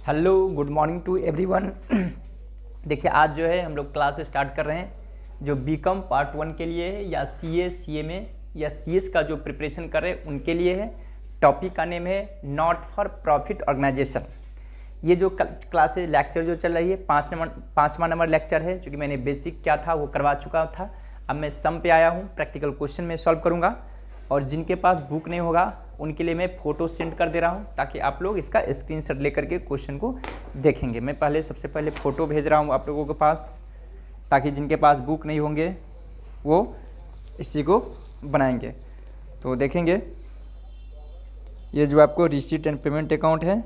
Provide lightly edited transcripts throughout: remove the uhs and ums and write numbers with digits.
Hello good morning to everyone. देखिए आज जो है हम लोग क्लास स्टार्ट कर रहे हैं जो बीकॉम पार्ट 1 के लिए है या सीए सीएमए या सीएस का जो प्रिपरेशन कर रहे हैं उनके लिए है। टॉपिक का नेम है नॉट फॉर प्रॉफिट ऑर्गेनाइजेशन। ये जो क्लास लेक्चर जो चल रही है पाँचवा नंबर लेक्चर है, चूँकि मैंने बेसिक क्या था वो करवा चुका था। अब मैं सम पे आया हूँ, प्रैक्टिकल क्वेश्चन में सॉल्व करूँगा और जिनके पास बुक नहीं होगा उनके लिए मैं फ़ोटो सेंड कर दे रहा हूँ ताकि आप लोग इसका स्क्रीनशॉट लेकर के क्वेश्चन को देखेंगे। मैं सबसे पहले फ़ोटो भेज रहा हूँ आप लोगों के पास ताकि जिनके पास बुक नहीं होंगे वो इसी को बनाएंगे। तो देखेंगे ये जो आपको रिसीट एंड पेमेंट अकाउंट है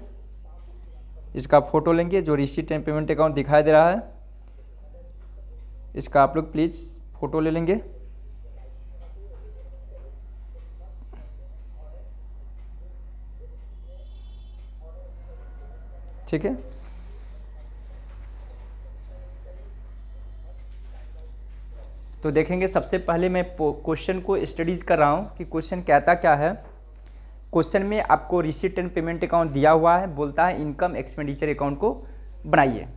इसका फ़ोटो लेंगे। जो रिसीट एंड पेमेंट अकाउंट दिखाई दे रहा है इसका आप लोग प्लीज़ फ़ोटो ले लेंगे। ठीक है, तो देखेंगे सबसे पहले मैं क्वेश्चन को स्टडीज़ कर रहा हूँ कि क्वेश्चन कहता क्या है। क्वेश्चन में आपको रिसीट एंड पेमेंट अकाउंट दिया हुआ है, बोलता है इनकम एक्सपेंडिचर अकाउंट को बनाइए।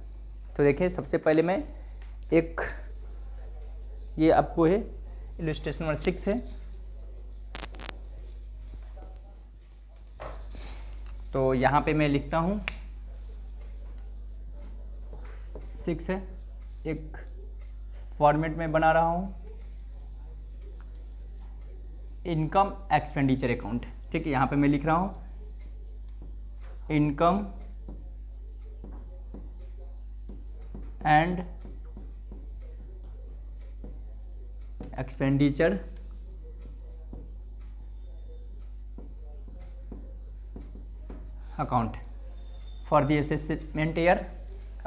तो देखिए सबसे पहले मैं एक ये आपको है इलस्ट्रेशन नंबर 6 है। तो यहाँ पे मैं लिखता हूँ 6 है, एक फॉर्मेट में बना रहा हूँ इनकम एक्सपेंडिचर अकाउंट। ठीक है, यहाँ पे मैं लिख रहा हूँ income and expenditure account for the assessment year.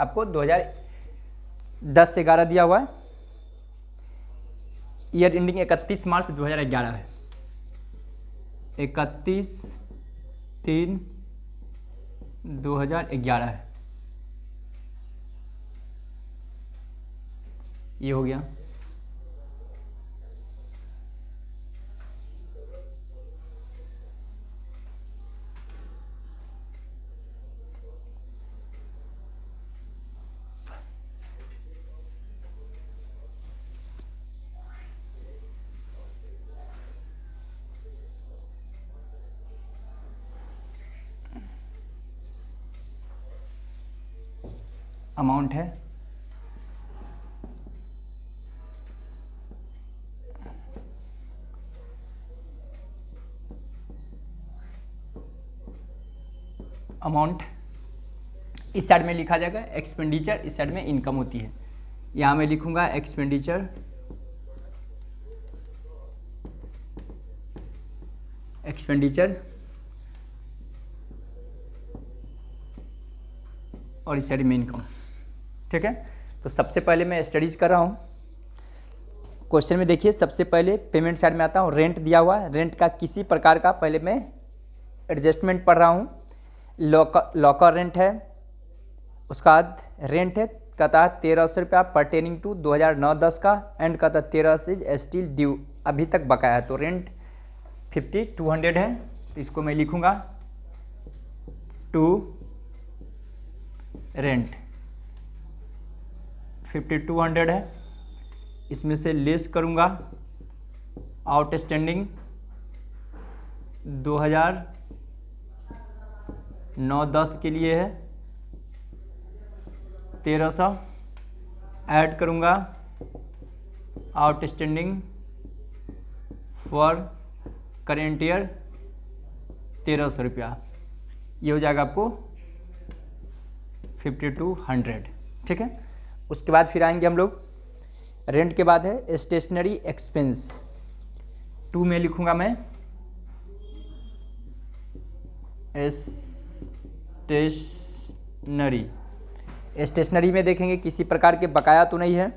आपको 2010 से 11 दिया हुआ है, ईयर एंडिंग 31 मार्च 2011 है। 31/3/2011 है। ये हो गया। अमाउंट है अमाउंट इस साइड में लिखा जाएगा, एक्सपेंडिचर इस साइड में इनकम होती है। यहाँ मैं लिखूंगा एक्सपेंडिचर और इस साइड में इनकम। ठीक है, तो सबसे पहले मैं स्टडीज कर रहा हूँ। क्वेश्चन में देखिए सबसे पहले पेमेंट साइड में आता हूँ। रेंट दिया हुआ है, रेंट का किसी प्रकार का पहले मैं एडजस्टमेंट पढ़ रहा हूँ। लॉकर रेंट है, उसका बाद रेंट है कहता है 1300 रुपया परटेनिंग टू 2009-10 का, एंड कहता है 13 से स्टिल ड्यू, अभी तक बकाया है। तो रेंट 5200 है, तो इसको मैं लिखूंगा टू रेंट 5200 है। इसमें से लेस करूंगा आउटस्टैंडिंग 2009-10 के लिए है 1300, ऐड करूंगा आउटस्टैंडिंग फॉर करेंट ईयर 1300 रुपया। ये हो जाएगा आपको 5200। ठीक है, उसके बाद फिर आएंगे हम लोग रेंट के बाद है स्टेशनरी एक्सपेंस। 2 में लिखूंगा मैं स्टेशनरी में देखेंगे किसी प्रकार के बकाया तो नहीं है,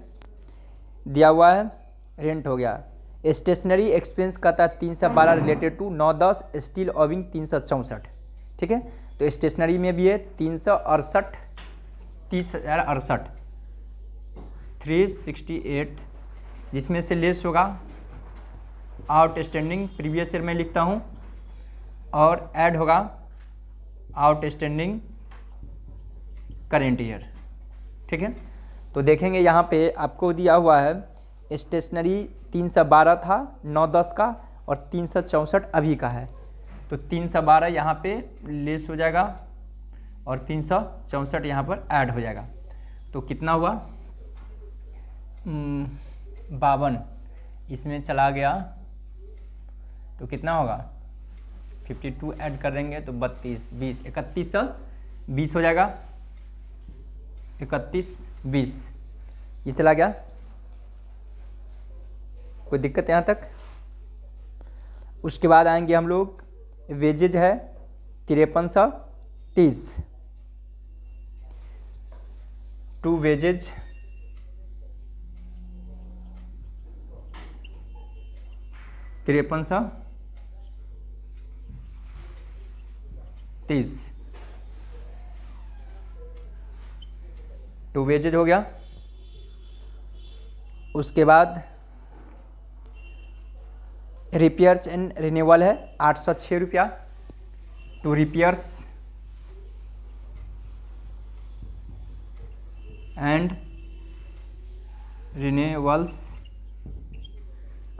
दिया हुआ है, रेंट हो गया। स्टेशनरी एक्सपेंस का था 312 रिलेटेड टू 9-10 स्टील ओविंग 364। ठीक है, तो स्टेशनरी में भी है 30,068 368, जिसमें से लेस होगा आउटस्टैंडिंग प्रीवियस ईयर में लिखता हूँ और ऐड होगा आउटस्टैंडिंग करेंट ईयर। ठीक है, तो देखेंगे यहाँ पे आपको दिया हुआ है स्टेशनरी 312 था 9-10 का और 364 अभी का है। तो 312 यहाँ पे लेस हो जाएगा और 364 यहाँ पर ऐड हो जाएगा। तो कितना हुआ 52, इसमें चला गया तो कितना होगा 52 ऐड कर देंगे तो 32, 20, 3120 हो जाएगा। 3120 ये चला गया, कोई दिक्कत यहाँ तक। उसके बाद आएंगे हम लोग वेजेज है 5330 टू वेजेज 5330 टू वेजेज हो गया। उसके बाद रिपेयर्स एंड रिन्यूअल है 806 रुपया टू रिपेयर्स एंड रिन्यूअल्स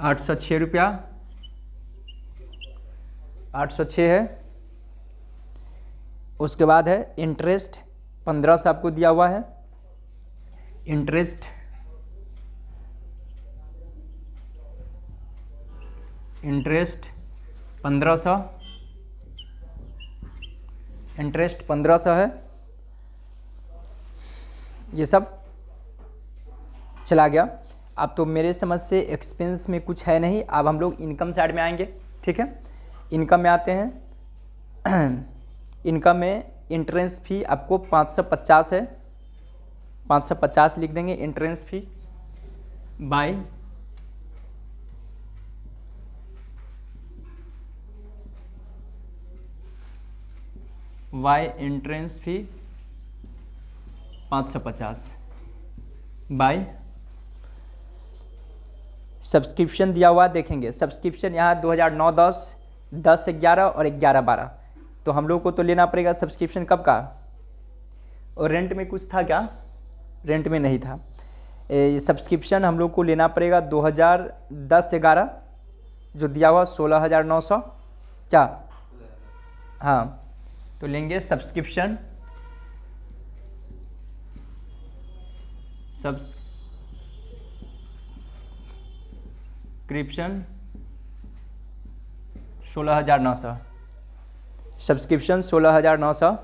806 रुपया, 806 है। उसके बाद है इंटरेस्ट 1500 आपको दिया हुआ है। इंटरेस्ट इंटरेस्ट 1500, इंटरेस्ट 1500 है। ये सब चला गया। अब तो मेरे समझ से एक्सपेंस में कुछ है नहीं। अब हम लोग इनकम साइड में आएंगे। ठीक है, इनकम में आते हैं। इनकम में इंट्रेंस फी आपको 550 है, 550 लिख देंगे entrance fee bye entrance fee 550 bye subscription दिया हुआ देखेंगे। सब्सक्रिप्शन यहाँ 2009-10, 10-11 और 11-12। तो हम लोग को तो लेना पड़ेगा सब्सक्रिप्शन कब का। और रेंट में कुछ था क्या? रेंट में नहीं था। सब्सक्रिप्शन हम लोग को लेना पड़ेगा 2010-11 जो दिया हुआ 16,900 क्या। हाँ, तो लेंगे सब्सक्रिप्शन 16,900, सब्सक्रिप्शन 16,900।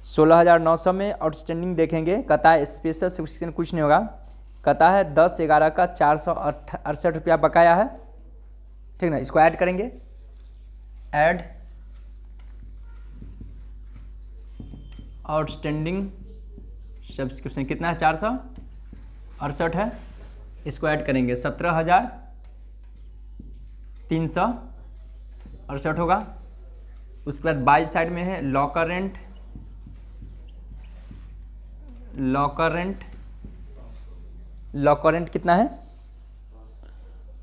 16,900 में आउटस्टैंडिंग देखेंगे, कहता है स्पेशल सब्सक्रिप्शन कुछ नहीं होगा, कहता है 10-11 का 468 रुपया बकाया है। ठीक ना, इसको ऐड करेंगे। ऐड आउटस्टैंडिंग सब्सक्रिप्शन कितना है 468 है। इसको ऐड करेंगे 17,368 होगा। उसके बाद बाई साइड में है लॉकर रेंट। लॉकर रेंट कितना है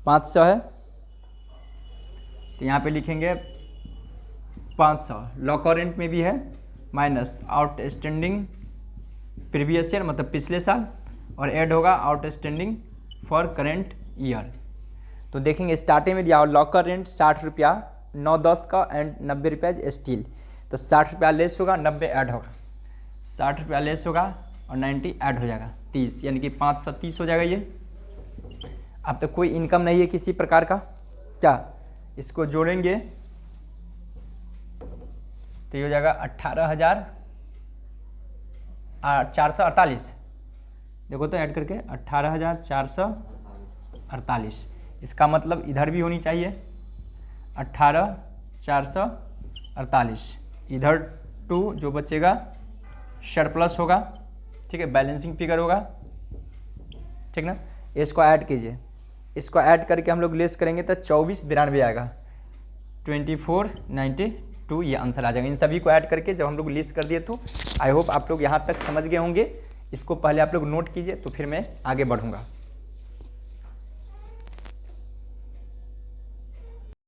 500 है। तो यहाँ पे लिखेंगे 500। लॉकर रेंट में भी है माइनस आउटस्टैंडिंग प्रीवियस ईयर मतलब पिछले साल और ऐड होगा आउटस्टैंडिंग फॉर करेंट ईयर। तो देखेंगे स्टार्टिंग में दिया हो लॉकर रेंट 60 रुपया 9-10 का एंड 90 रुपया स्टील। तो 60 रुपया लेस होगा, 90 ऐड होगा, 60 रुपया लेस होगा और 90 ऐड हो जाएगा 30, यानी कि 530 हो जाएगा ये। अब तो कोई इनकम नहीं है किसी प्रकार का क्या। इसको जोड़ेंगे तो ये हो जाएगा 18,448। देखो तो ऐड करके 18,448। इसका मतलब इधर भी होनी चाहिए 18,448। इधर 2 जो बचेगा सरप्लस होगा। ठीक है, बैलेंसिंग फिगर होगा। ठीक ना, इसको ऐड कीजिए। इसको ऐड करके हम लोग लेस करेंगे तो 2492 आएगा, 2492 ये आंसर आ जाएगा। इन सभी को ऐड करके जब हम लोग लिस्ट कर दिए तो आई होप आप लोग यहाँ तक समझ गए होंगे। इसको पहले आप लोग नोट कीजिए तो फिर मैं आगे बढ़ूँगा।